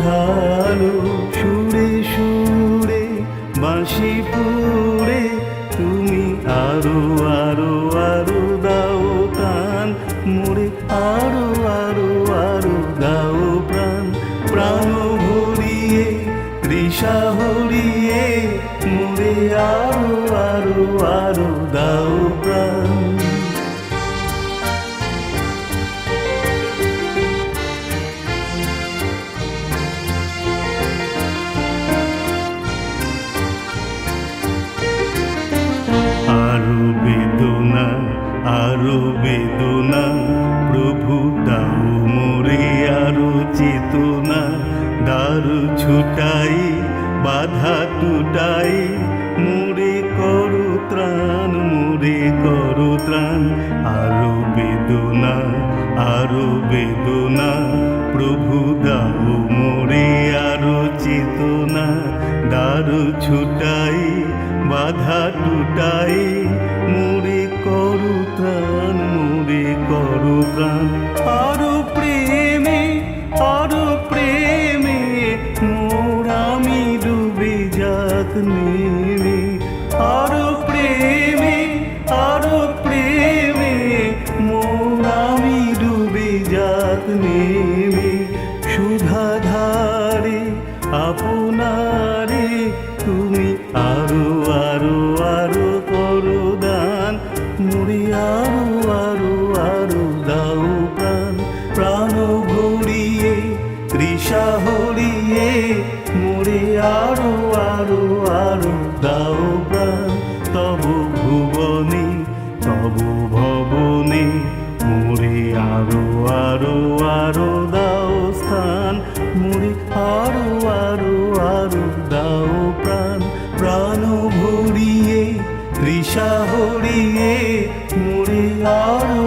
ভালো। সুরে সুরে বাঁশি পুরে তুমি আরো আরো আরো দাও প্রাণ মোরে, আরো আরো আরো দাও প্রাণ। প্রাণ ভরিয়ে তৃষা হরিয়ে মোরে আরো আরো আরো দাও প্রাণ। আরো বেদনা আরো বেদনা প্রভু দাও মোরে আরো চেতনা। দ্বার ছুটাই বাধা টুটাই মোরে করো ত্রাণ, মোরে করো ত্রাণ। আরো বেদনা আরো বেদনা প্রভু দাও মোরে আরো চেতনা। দ্বার ছুটাই বাধা টুটাই মোরে করো ত্রাণ, মোরে করো ত্রাণ। আরো প্রেমে আরো প্রেমে মোর আমি ডুবে যাক নেমে। আরো প্রেমে আরো প্রেমে মোর আমি ডুবে যাক নেমে। সুধাধারে আপনারে তুমি আরো আরো আরো করো দান মোরে, আরো আরো আরো দাও প্রাণ। প্রাণ ভরিয়ে তৃষা হরিয়ে মোরে আরো আরো আরো দাও প্রাণ। তব ভুবনে তব ভবনে মোরে আরো আরো আরো দাও স্থান মোরে, আরো আরো আরো দাও প্রাণ। প্রাণ ভরিয়ে তৃষা হরিয়ে মোরে আরো